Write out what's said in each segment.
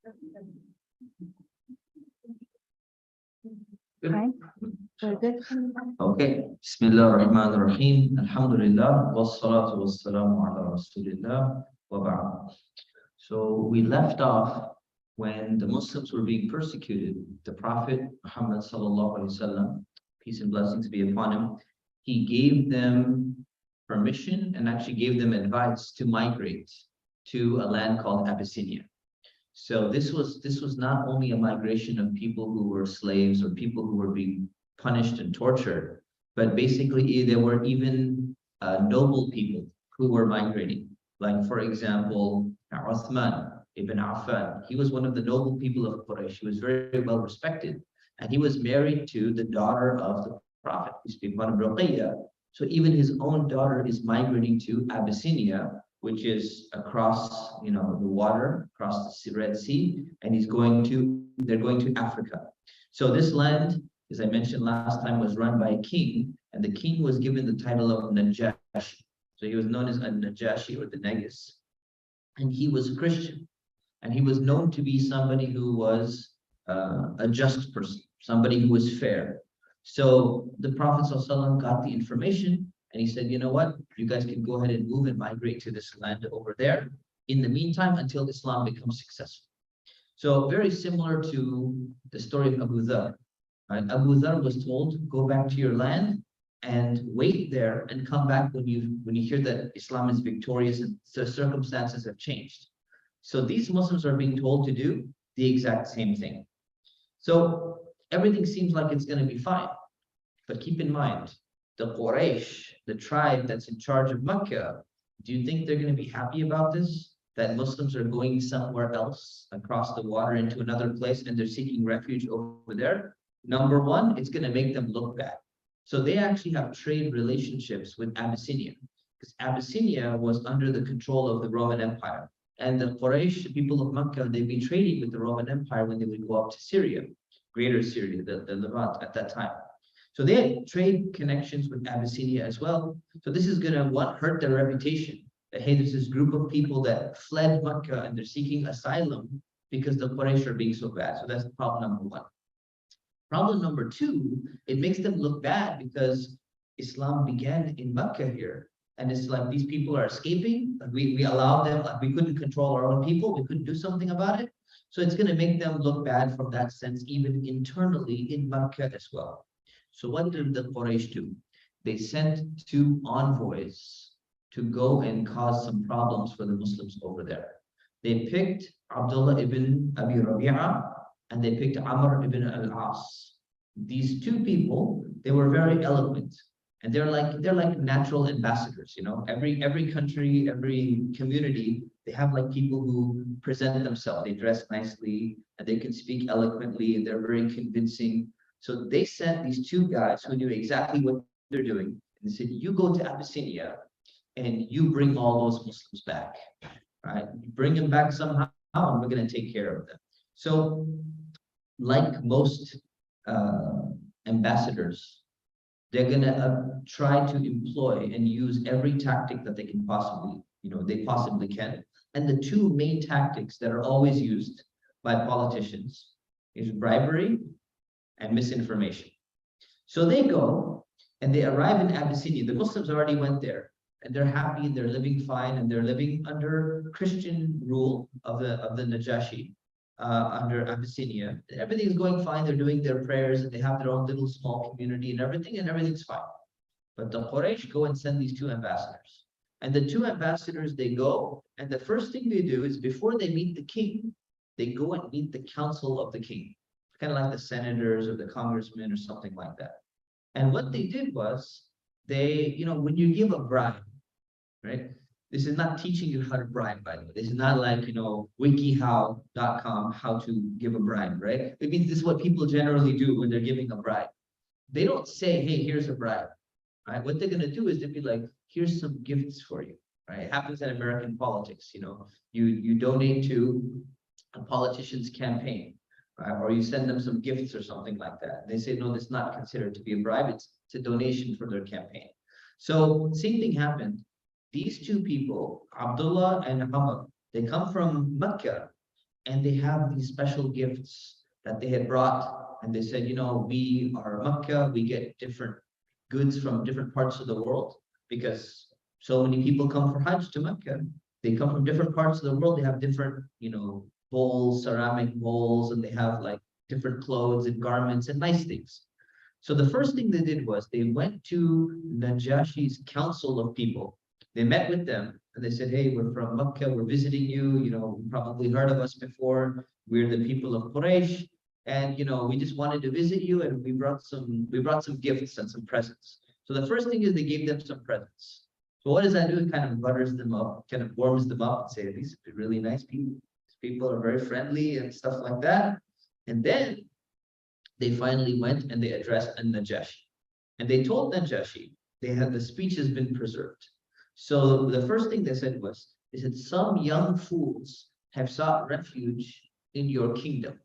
Hi. We're good. Okay. Bismillah ar-Rahman ar-Rahim. Alhamdulillah. Wassalatu wassalamu ala Rasulillah. Wa ba'd. So we left off when the Muslims were being persecuted. The Prophet Muhammad sallallahu alaihi wasallam, peace and blessings be upon him, he gave them permission and actually gave them advice to migrate to a land called Abyssinia. So this was not only a migration of people who were slaves or people who were being punished and tortured, but basically there were even noble people who were migrating. Like for example, Uthman ibn Affan. He was one of the noble people of Quraysh. He was very well respected, and he was married to the daughter of the Prophet. We speak about Ruqayya. So even his own daughter is migrating to Abyssinia, which is across, the water, across the Red Sea, and they're going to Africa. So this land, as I mentioned last time, was run by a king, and the king was given the title of Najashi. So he was known as a Najashi or the Negus, and he was a Christian, and he was known to be somebody who was a just person, somebody who was fair. So the Prophet ﷺ got the information, and he said, you know what, you guys can go ahead and move and migrate to this land over there in the meantime until Islam becomes successful. So very similar to the story of Abu Dhar. Right? Abu Dhar was told, go back to your land and wait there and come back when you hear that Islam is victorious and the circumstances have changed. So these Muslims are being told to do the exact same thing. So everything seems like it's going to be fine. But keep in mind, the Quraysh, the tribe that's in charge of Mecca, do you think they're going to be happy about this? That Muslims are going somewhere else across the water into another place and they're seeking refuge over there? Number one, it's going to make them look bad. So they actually have trade relationships with Abyssinia, because Abyssinia was under the control of the Roman Empire. And the Quraysh, the people of Mecca, they'd be trading with the Roman Empire when they would go up to Syria, Greater Syria, the Levant at that time. So they had trade connections with Abyssinia as well. So this is going to hurt their reputation. That, hey, there's this group of people that fled Mecca and they're seeking asylum because the Quraysh are being so bad. So that's problem number one. Problem number two, it makes them look bad because Islam began in Mecca here. And it's like these people are escaping. We allowed them, we couldn't control our own people. We couldn't do something about it. So it's going to make them look bad from that sense, even internally in Mecca as well. So what did the Quraysh do? They sent two envoys to go and cause some problems for the Muslims over there. They picked Abdullah ibn Abi Rabi'ah and they picked Amr ibn al-As. These two people, they were very eloquent, and they're like natural ambassadors. Every country, every community, they have like people who present themselves. They dress nicely and they can speak eloquently and they're very convincing. So they sent these two guys who knew exactly what they're doing. And they said, you go to Abyssinia and you bring all those Muslims back, right? You bring them back somehow and we're going to take care of them. So like most ambassadors, they're going to try to employ and use every tactic that they can possibly can. And the two main tactics that are always used by politicians is bribery and misinformation. So they go and they arrive in Abyssinia. The Muslims already went there and they're happy and they're living fine and they're living under Christian rule of the Najashi under Abyssinia. Everything is going fine. They're doing their prayers and they have their own little small community and everything's fine. But the Quraysh go and send these two ambassadors. And the two ambassadors, they go, and the first thing they do is before they meet the king, they go and meet the council of the king. Kind of like the senators or the congressmen or something like that. And what they did was they, when you give a bribe, right? This is not teaching you how to bribe, by the way. This is not like, wikihow.com, how to give a bribe, right? It means this is what people generally do when they're giving a bribe. They don't say, hey, here's a bribe, right? What they're going to do is they'll be like, here's some gifts for you, right? It happens in American politics, you donate to a politician's campaign. Or you send them some gifts or something like that. They say, no, this is not considered to be a bribe. It's a donation for their campaign. So same thing happened. These two people, Abdullah and Amr, they come from Mecca and they have these special gifts that they had brought. And they said, we are Makkah, we get different goods from different parts of the world because so many people come for Hajj to Makkah. They come from different parts of the world. They have different, bowls, ceramic bowls, and they have like different clothes and garments and nice things. So the first thing they did was they went to Najashi's council of people. They met with them and they said, hey, we're from Makkah, we're visiting you, you probably heard of us before. We're the people of Quraysh. And we just wanted to visit you, and we brought some gifts and some presents. So the first thing is they gave them some presents. So what does that do? It kind of butters them up, kind of warms them up and say, these are really nice people. These people are very friendly and stuff like that. And then they finally went and they addressed Najashi. And they told Najashi, the speech has been preserved. So the first thing they said was, they said, some young fools have sought refuge in your kingdom.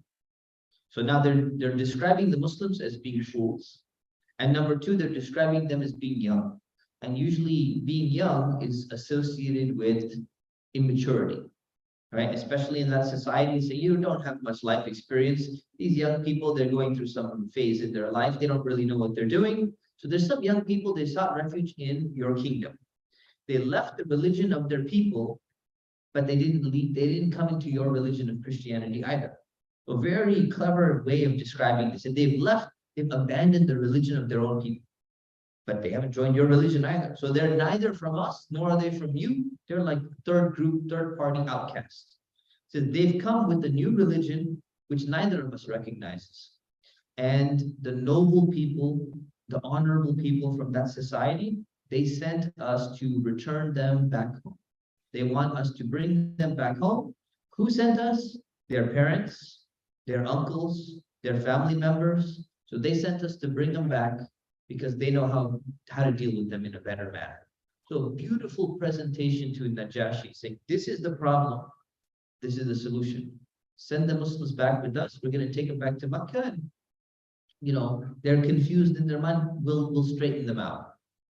So now they're describing the Muslims as being fools. And number two, they're describing them as being young. And usually being young is associated with immaturity, right? Especially in that society. So you don't have much life experience. These young people, they're going through some phase in their life. They don't really know what they're doing. So there's some young people, they sought refuge in your kingdom. They left the religion of their people, but they didn't come into your religion of Christianity either. A very clever way of describing this. And they've abandoned the religion of their own people, but they haven't joined your religion either. So they're neither from us, nor are they from you. They're like third party outcasts. So they've come with a new religion, which neither of us recognizes. And the noble people, the honorable people from that society, they sent us to return them back home. They want us to bring them back home. Who sent us? Their parents, their uncles, their family members. So they sent us to bring them back because they know how to deal with them in a better manner. So beautiful presentation to Najashi, saying, this is the problem, this is the solution. Send the Muslims back with us. We're going to take them back to Makkah. And, they're confused in their mind. We'll straighten them out.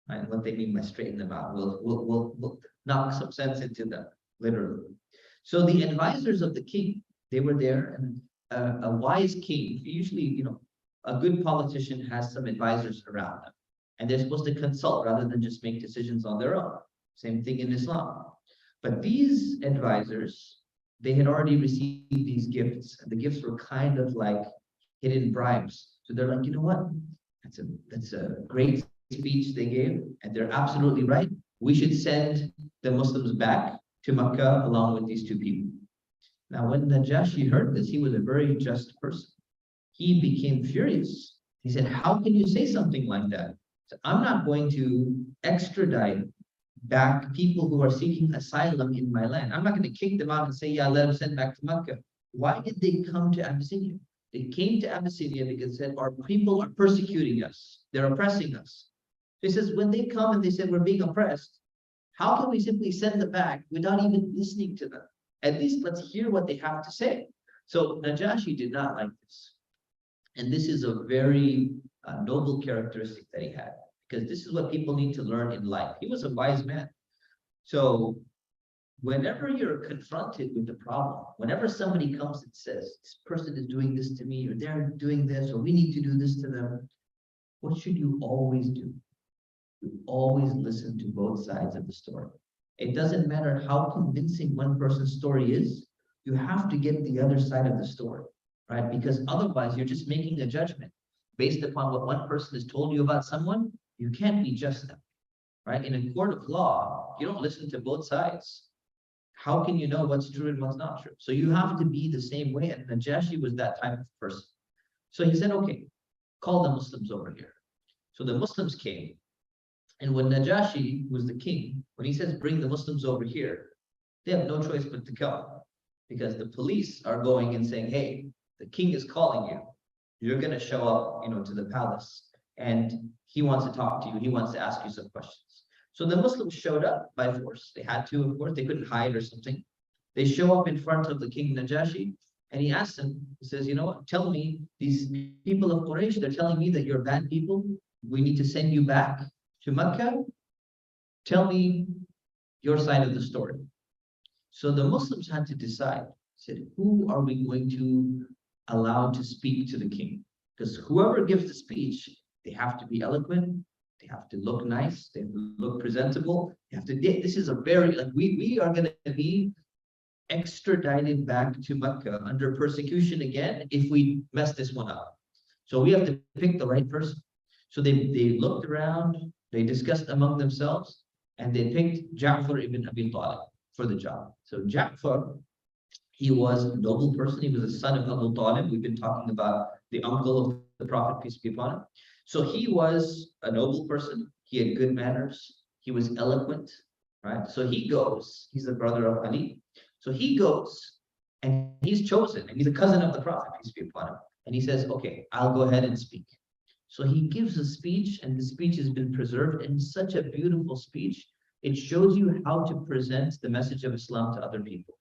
And what they mean by straighten them out, we'll knock some sense into them, literally. So the advisors of the king, they were there, and a wise king, usually, a good politician has some advisors around them, and they're supposed to consult rather than just make decisions on their own. Same thing in Islam. But these advisors, they had already received these gifts, and the gifts were kind of like hidden bribes. So they're like, you know what? That's a great speech they gave, and they're absolutely right. We should send the Muslims back to Makkah along with these two people. Now, when Najashi heard this, he was a very just person. He became furious. He said, how can you say something like that? So I'm not going to extradite back people who are seeking asylum in my land. I'm not going to kick them out and say, yeah, let them send back to Makkah. Why did they come to Abyssinia? They came to Abyssinia because they said, our people are persecuting us. They're oppressing us. He says, when they come and they said, we're being oppressed, how can we simply send them back without even listening to them? At least let's hear what they have to say. So Najashi did not like this. And this is a very noble characteristic that he had, because this is what people need to learn in life. He was a wise man. So whenever you're confronted with the problem, whenever somebody comes and says, this person is doing this to me, or they're doing this, or we need to do this to them, what should you always do? You always listen to both sides of the story. It doesn't matter how convincing one person's story is, you have to get the other side of the story, right? Because otherwise you're just making a judgment based upon what one person has told you about someone. You can't be just them, right? In a court of law, you don't listen to both sides. How can you know what's true and what's not true? So you have to be the same way, and Najashi was that type of person. So he said, okay, call the Muslims over here. So the Muslims came. And when Najashi was the king, when he says, bring the Muslims over here, they have no choice but to come, because the police are going and saying, hey, the king is calling you. You're going to show up, to the palace, and he wants to talk to you. He wants to ask you some questions. So the Muslims showed up by force. They had to, of course. They couldn't hide or something. They show up in front of the king Najashi, and he asks him, he says, you know what, tell me, these people of Quraysh, they're telling me that you're bad people. We need to send you back to Mecca. Tell me your side of the story. So the Muslims had to decide. He said, who are we going to allow to speak to the king? Because whoever gives the speech, they have to be eloquent, they have to look nice, they have to look presentable, they have to, this is a very, like, we are going to be extradited back to Mecca under persecution again if we mess this one up. So we have to pick the right person. So they looked around, they discussed among themselves, and they picked Ja'far ibn Abi Talib for the job. So Ja'far, he was a noble person. He was the son of Abu Talib. We've been talking about the uncle of the Prophet, peace be upon him. So he was a noble person. He had good manners. He was eloquent, right? So he goes, he's the brother of Ali. So he goes and he's chosen, and he's a cousin of the Prophet, peace be upon him. And he says, okay, I'll go ahead and speak. So he gives a speech, and the speech has been preserved in such a beautiful speech. It shows you how to present the message of Islam to other people.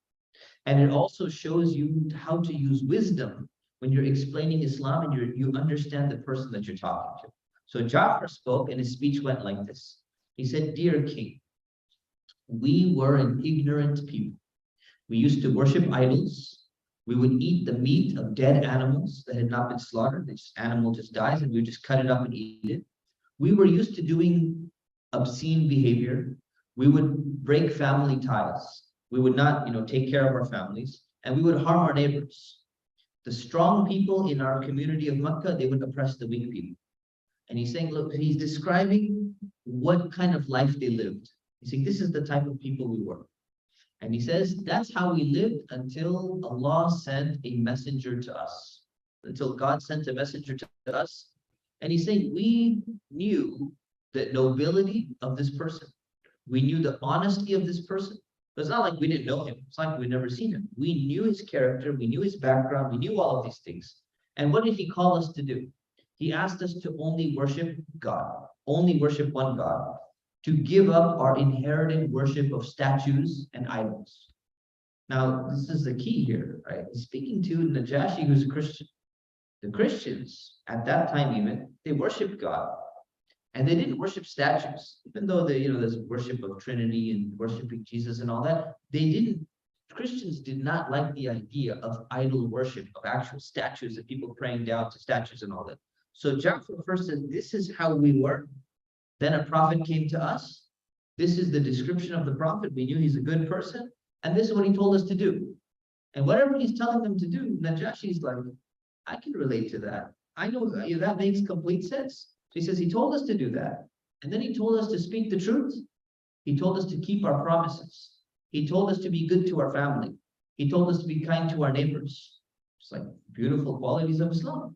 And it also shows you how to use wisdom when you're explaining Islam and you understand the person that you're talking to. So Ja'far spoke, and his speech went like this. He said, dear king, we were an ignorant people. We used to worship idols. We would eat the meat of dead animals that had not been slaughtered. This animal just dies, and we would just cut it up and eat it. We were used to doing obscene behavior. We would break family ties. We would not, take care of our families, and we would harm our neighbors. The strong people in our community of Makkah, they would oppress the weak people. And he's saying, look, he's describing what kind of life they lived. He's saying, this is the type of people we were. And he says, that's how we lived until Allah sent a messenger to us, until God sent a messenger to us. And he's saying, we knew the nobility of this person. We knew the honesty of this person. But it's not like we didn't know him. It's like we'd never seen him. We knew his character. We knew his background. We knew all of these things. And what did he call us to do? He asked us to only worship God, only worship one God, to give up our inherited worship of statues and idols. Now, this is the key here, right? He's speaking to Najashi, who's a Christian. The Christians, at that time even, they worshiped God. And they didn't worship statues, even though there's worship of Trinity and worshiping Jesus and all that. Christians did not like the idea of idol worship, of actual statues and people praying down to statues and all that. So Ja'far first said, this is how we were. Then a prophet came to us. This is the description of the prophet. We knew he's a good person. And this is what he told us to do. And whatever he's telling them to do, Najashi's like, I can relate to that. I know that makes complete sense. So he says, he told us to do that. And then he told us to speak the truth. He told us to keep our promises. He told us to be good to our family. He told us to be kind to our neighbors. It's like beautiful qualities of Islam.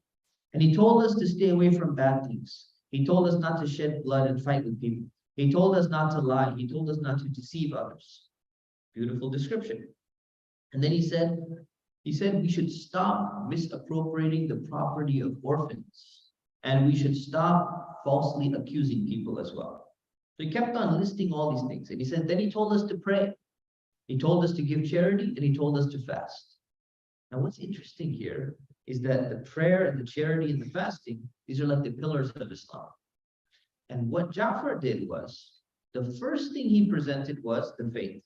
And he told us to stay away from bad things. He told us not to shed blood and fight with people. He told us not to lie. He told us not to deceive others. Beautiful description. And then he said we should stop misappropriating the property of orphans. And we should stop falsely accusing people as well. So he kept on listing all these things. And he said, then he told us to pray. He told us to give charity, and he told us to fast. Now, what's interesting here is that the prayer and the charity and the fasting, these are like the pillars of Islam. And what Ja'far did was, the first thing he presented was the faith.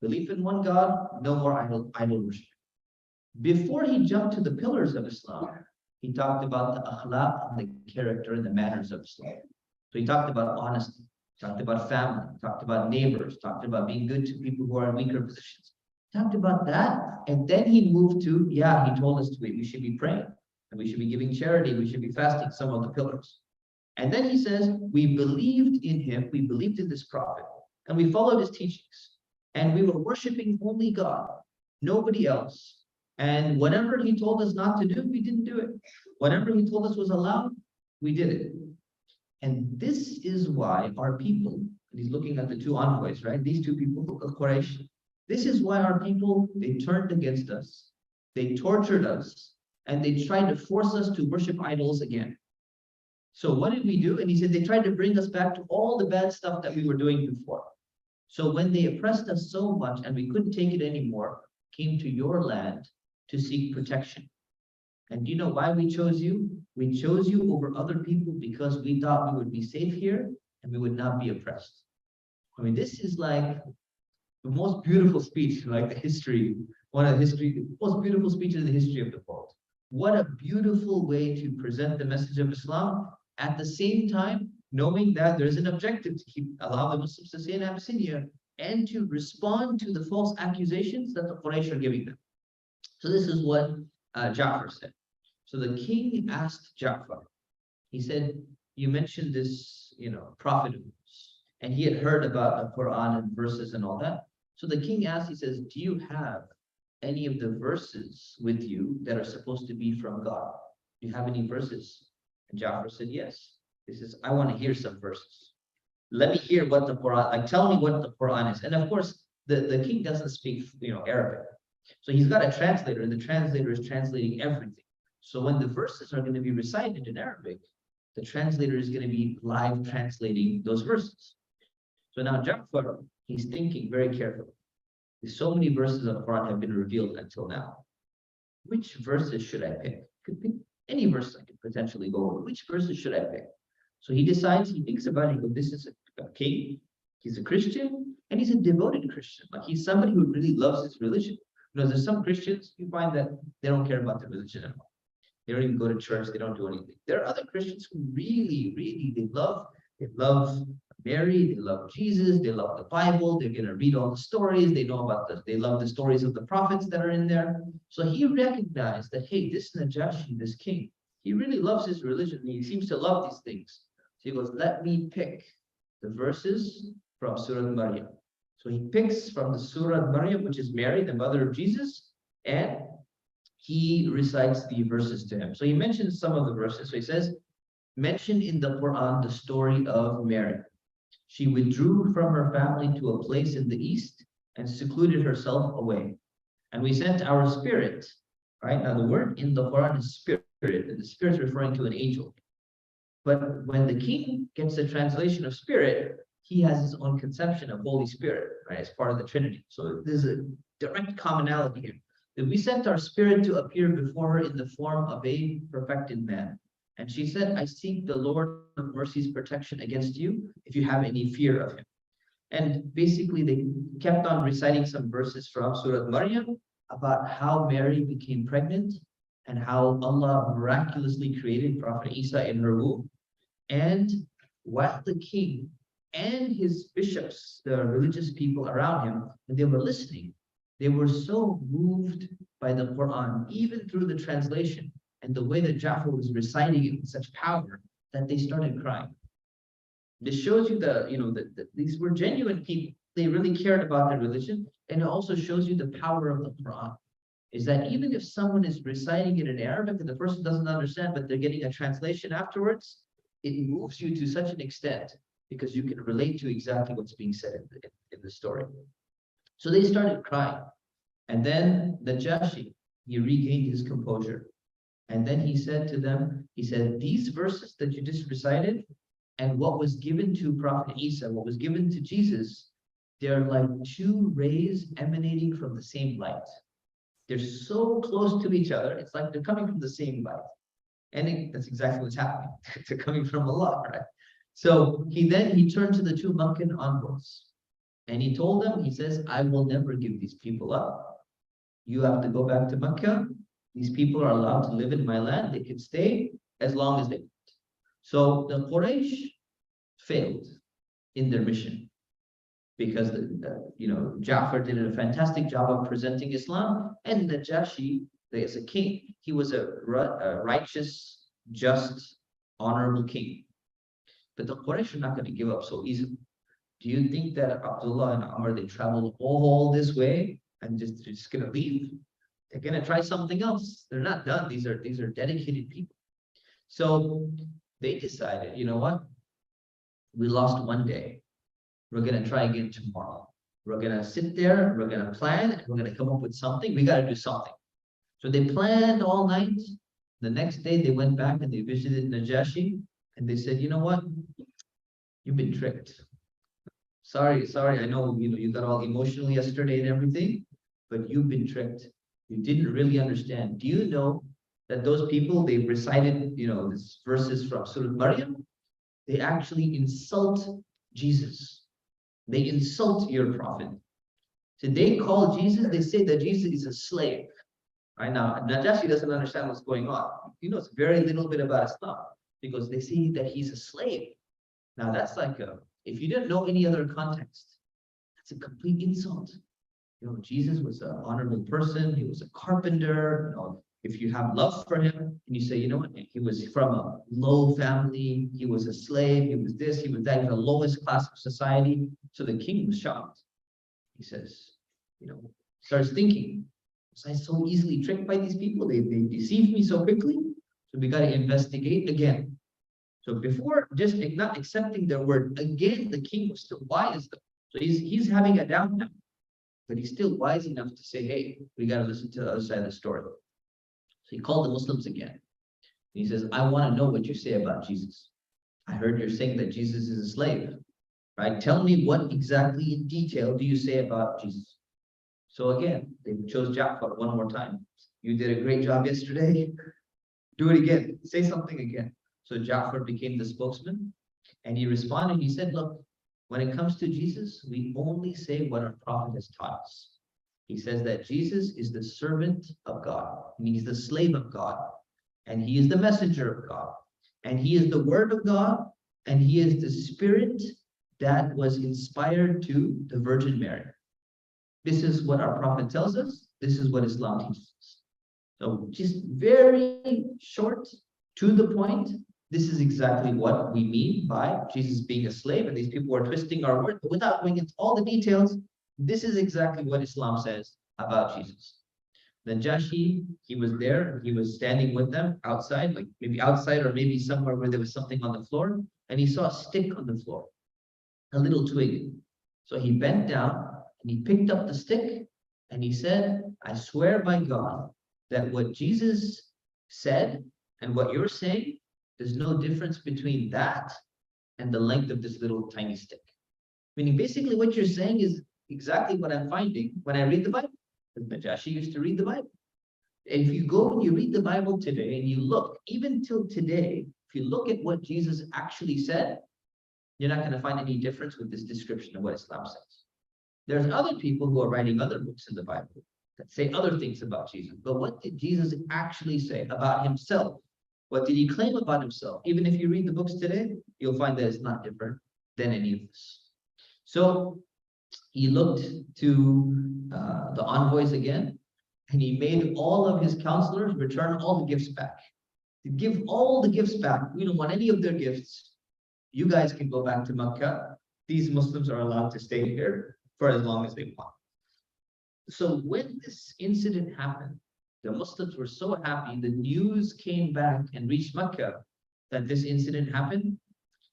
Belief in one God, no more idol worship. Before he jumped to the pillars of Islam, he talked about the akhlaq, the character and the manners of Islam. So he talked about honesty, talked about family, talked about neighbors, talked about being good to people who are in weaker positions. Talked about that, and then he moved to, he told us we should be praying, and we should be giving charity, we should be fasting, some of the pillars. And then he says, we believed in him, we believed in this prophet, and we followed his teachings. And we were worshiping only God, nobody else. And whatever he told us not to do, we didn't do it. Whatever he told us was allowed, we did it. And this is why our people, and he's looking at the two envoys, right? These two people of Quraysh. This is why our people, they turned against us. They tortured us. And they tried to force us to worship idols again. So what did we do? And he said, they tried to bring us back to all the bad stuff that we were doing before. So when they oppressed us so much and we couldn't take it anymore, came to your land to seek protection. And do you know why we chose you? We chose you over other people because we thought we would be safe here and we would not be oppressed. I mean, this is like the most beautiful speech, like the history, one of the most beautiful speeches in the history of the world. What a beautiful way to present the message of Islam, at the same time, knowing that there's an objective to allow the Muslims to stay in Abyssinia and to respond to the false accusations that the Quraysh are giving them. So this is what Ja'far said. So the king asked Ja'far, he said, you mentioned this, prophet of yours, and he had heard about the Quran and verses and all that. So the king asked, he says, do you have any of the verses with you that are supposed to be from God? Do you have any verses? And Ja'far said, yes. He says, I want to hear some verses. Let me hear what the Quran, like tell me what the Quran is. And of course, the king doesn't speak, Arabic. So he's got a translator, and the translator is translating everything. So when the verses are going to be recited in Arabic, the translator is going to be live translating those verses. So now Ja'far, he's thinking very carefully. So many verses of the Quran have been revealed until now. Which verses should I pick? Could pick any verse I could potentially go over. Which verses should I pick? So he decides, he thinks about it, he goes, this is a king, he's a Christian, and he's a devoted Christian. Like he's somebody who really loves his religion. There's some Christians, you find that they don't care about their religion at all. They don't even go to church, they don't do anything. There are other Christians who really, really, they love Mary, they love Jesus, they love the Bible, they're gonna read all the stories, they know about they love the stories of the prophets that are in there. So he recognized that, hey, this Najashi, this king, he really loves his religion, he seems to love these things. So he goes, let me pick the verses from Surah Maryam. So he picks from the Surah Maryam, which is Mary, the mother of Jesus, and he recites the verses to him. So he mentions some of the verses. So he says, mention in the Quran the story of Mary. She withdrew from her family to a place in the east and secluded herself away. And we sent our spirit, right? Now the word in the Quran is spirit, and the spirit is referring to an angel. But when the king gets the translation of spirit, he has his own conception of Holy Spirit, right, as part of the Trinity. So there's a direct commonality here. That we sent our spirit to appear before her in the form of a perfected man. And she said, I seek the Lord of mercy's protection against you if you have any fear of him. And basically they kept on reciting some verses from Surah Maryam about how Mary became pregnant and how Allah miraculously created Prophet Isa in her womb. And while the king and his bishops, the religious people around him, and they were listening, they were so moved by the Quran, even through the translation and the way that Ja'far was reciting it with such power, that they started crying. This shows you that these were genuine people. They really cared about their religion, and it also shows you the power of the Quran. Is that even if someone is reciting it in Arabic and the person doesn't understand, but they're getting a translation afterwards, it moves you to such an extent because you can relate to exactly what's being said in the story. So they started crying. And then Najashi, he regained his composure. And then he said to them, he said, these verses that you just recited and what was given to Prophet Isa, what was given to Jesus, they're like two rays emanating from the same light. They're so close to each other, it's like they're coming from the same light. And that's exactly what's happening. They're coming from Allah, right? So he turned to the two Meccan envoys and he told them, he says, I will never give these people up. You have to go back to Mecca. These people are allowed to live in my land. They can stay as long as they want. So the Quraysh failed in their mission because Ja'far did a fantastic job of presenting Islam, and Najashi, as a king, he was a righteous, just, honorable king. But the Quraysh are not going to give up so easily. Do you think that Abdullah and Umar, they traveled all this way and just going to leave? They're going to try something else. They're not done. These are dedicated people. So they decided, you know what? We lost one day. We're going to try again tomorrow. We're going to sit there, we're going to plan, and we're going to come up with something. We got to do something. So they planned all night. The next day they went back and they visited Najashi and they said, you know what? You've been tricked. Sorry, I know you got all emotional yesterday and everything, but you've been tricked. You didn't really understand. Do you know that those people, they recited, these verses from Surah Maryam, they actually insult Jesus. They insult your prophet. So they call Jesus, they say that Jesus is a slave. Right now, Najashi doesn't understand what's going on. He knows very little bit about Islam because they say that he's a slave. Now that's like if you didn't know any other context, that's a complete insult. You know, Jesus was an honorable person. He was a carpenter. You know, if you have love for him and you say, you know what, he was from a low family. He was a slave. He was this. He was that. He was the lowest class of society. So the king was shocked. He says, you know, starts thinking, was I so easily tricked by these people? They deceived me so quickly. So we got to investigate again. So before just not accepting their word, again, the king was still wise. So he's having a doubt now, but he's still wise enough to say, hey, we got to listen to the other side of the story. So he called the Muslims again. And he says, I want to know what you say about Jesus. I heard you're saying that Jesus is a slave, right? Tell me what exactly in detail do you say about Jesus? So again, they chose Ja'far one more time. You did a great job yesterday. Do it again. Say something again. So Ja'far became the spokesman and he responded. He said, look, when it comes to Jesus, we only say what our prophet has taught us. He says that Jesus is the servant of God. He's the slave of God. And he is the messenger of God. And he is the word of God. And he is the spirit that was inspired to the Virgin Mary. This is what our prophet tells us. This is what Islam teaches us. So just very short, to the point, this is exactly what we mean by Jesus being a slave. And these people are twisting our word, but without going into all the details, this is exactly what Islam says about Jesus. Najashi, he was there, he was standing with them outside, like maybe outside or maybe somewhere where there was something on the floor, and he saw a stick on the floor, a little twig. So he bent down and he picked up the stick and he said, I swear by God that what Jesus said and what you're saying, there's no difference between that and the length of this little tiny stick. Meaning basically what you're saying is exactly what I'm finding when I read the Bible. Najashi used to read the Bible. And if you go and you read the Bible today and you look, even till today, if you look at what Jesus actually said, you're not going to find any difference with this description of what Islam says. There's other people who are writing other books in the Bible that say other things about Jesus. But what did Jesus actually say about himself? What did he claim about himself? Even if you read the books today, you'll find that it's not different than any of this. So he looked to the envoys again, and he made all of his counselors return all the gifts back. To give all the gifts back. We don't want any of their gifts. You guys can go back to Mecca. These Muslims are allowed to stay here for as long as they want. So when this incident happened, the Muslims were so happy, the news came back and reached Mecca that this incident happened.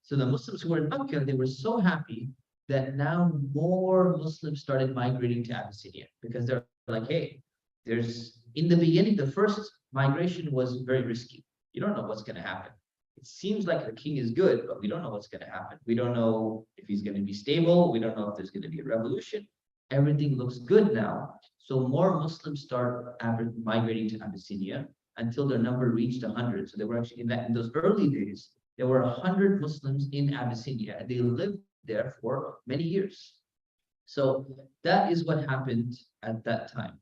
So the Muslims who were in Mecca, they were so happy that now more Muslims started migrating to Abyssinia because they're like, hey, in the beginning, the first migration was very risky. You don't know what's going to happen. It seems like the king is good, but we don't know what's going to happen. We don't know if he's going to be stable. We don't know if there's going to be a revolution. Everything looks good now. So more Muslims start migrating to Abyssinia until their number reached 100. So they were actually in those early days, there were 100 Muslims in Abyssinia, and they lived there for many years. So that is what happened at that time.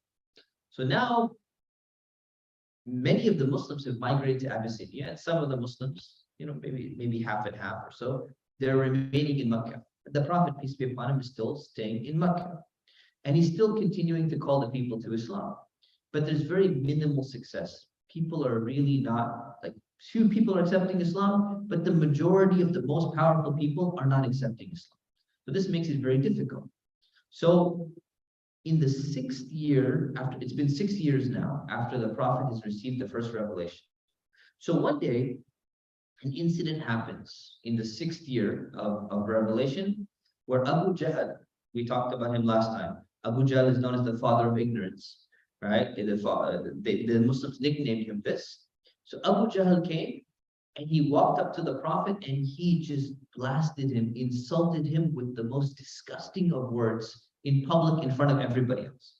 So now many of the Muslims have migrated to Abyssinia, and some of the Muslims, you know, maybe half and half or so, they're remaining in Mecca. The Prophet, peace be upon him, is still staying in Mecca. And he's still continuing to call the people to Islam. But there's very minimal success. People are really not, like, few people are accepting Islam, but the majority of the most powerful people are not accepting Islam. So this makes it very difficult. So in the 6th year, after it's been 6 years now, after the Prophet has received the first revelation. So one day, an incident happens in the 6th year of revelation where Abu Jahl, we talked about him last time. Abu Jahl is known as the father of ignorance, right? The Muslims nicknamed him this. So Abu Jahl came and he walked up to the Prophet and he just blasted him, insulted him with the most disgusting of words in public in front of everybody else.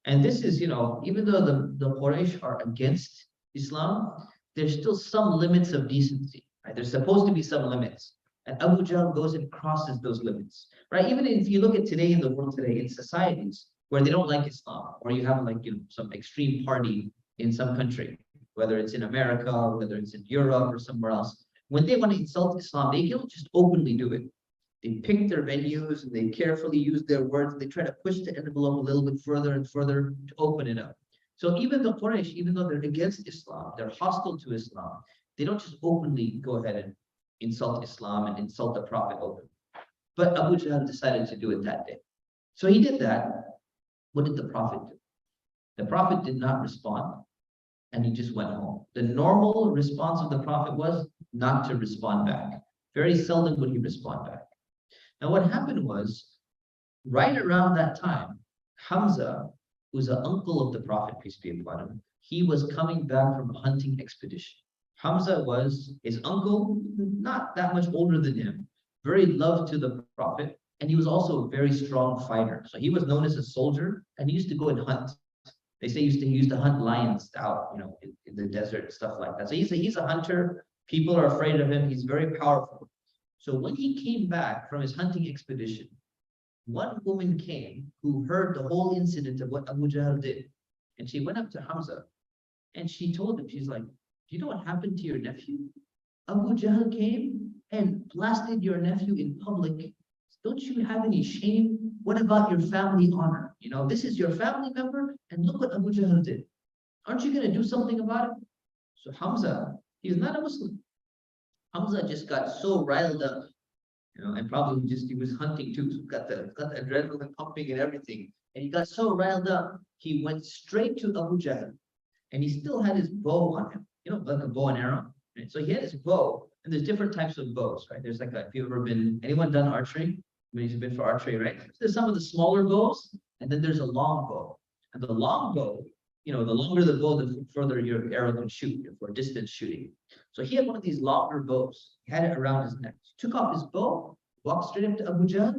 And this is, you know, even though the Quraysh are against Islam, there's still some limits of decency, right? There's supposed to be some limits. And Abu Jahl goes and crosses those limits, right? Even if you look at today in the world today, in societies, where they don't like Islam, or you have like, some extreme party in some country, whether it's in America, or whether it's in Europe or somewhere else. When they want to insult Islam, they don't just openly do it. They pick their venues and they carefully use their words. They try to push the envelope a little bit further and further to open it up. So even the Quraysh, even though they're against Islam, they're hostile to Islam, they don't just openly go ahead and insult Islam and insult the Prophet openly. But Abu Jahl decided to do it that day. So he did that. What did the Prophet do? The Prophet did not respond, and he just went home. The normal response of the Prophet was not to respond back. Very seldom would he respond back. Now what happened was, right around that time, Hamza, who's an uncle of the Prophet, peace be upon him, he was coming back from a hunting expedition. Hamza was his uncle, not that much older than him, very loved to the Prophet, and he was also a very strong fighter. So he was known as a soldier, and he used to go and hunt. They say he used to hunt lions out, in the desert and stuff like that. So he's a hunter. People are afraid of him. He's very powerful. So when he came back from his hunting expedition, one woman came who heard the whole incident of what Abu Jahl did. And she went up to Hamza and she told him, she's like, do you know what happened to your nephew? Abu Jahl came and blasted your nephew in public. Don't you have any shame? What about your family honor? This is your family member, and look what Abu Jahl did. Aren't you going to do something about it? So Hamza, he's not a Muslim. Hamza just got so riled up, and probably he was hunting too, so got the adrenaline pumping and everything. And he got so riled up, he went straight to Abu Jahl, and he still had his bow on him, like a bow and arrow. Right? So he had his bow, and there's different types of bows, right? There's if you've ever anyone done archery? Many have been for archery, right? There's some of the smaller bows, and then there's a long bow. And the long bow, the longer the bow, the further your arrow can shoot for distance shooting. So he had one of these longer bows. He had it around his neck. He took off his bow, walked straight up to Abu Jahl,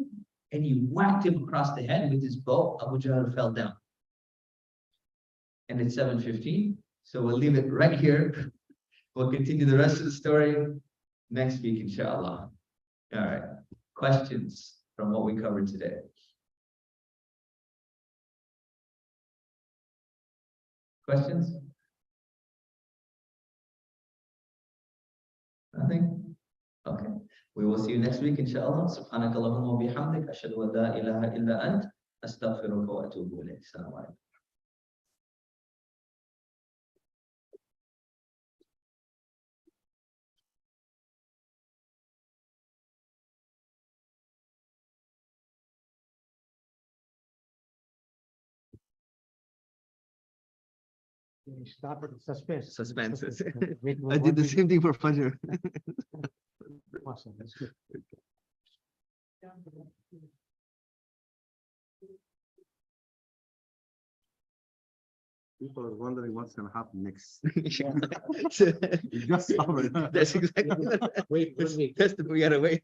and he whacked him across the head with his bow. Abu Jahl fell down. And it's 7:15, so we'll leave it right here. We'll continue the rest of the story next week, inshallah. All right. Questions from what we covered today? Questions? Nothing? Okay. We will see you next week, inshallah. Subhanakallahumma wa bihamdik, ashhadu an la ilaha illa ant, astaghfiruka wa atubu ilayk. Assalamu alaikum. Start with suspense. Suspense. Wait, I did the same thing for Fajr. Awesome. That's good. People are wondering what's going to happen next. Yeah. You just started. That's exactly. Wait, We gotta wait.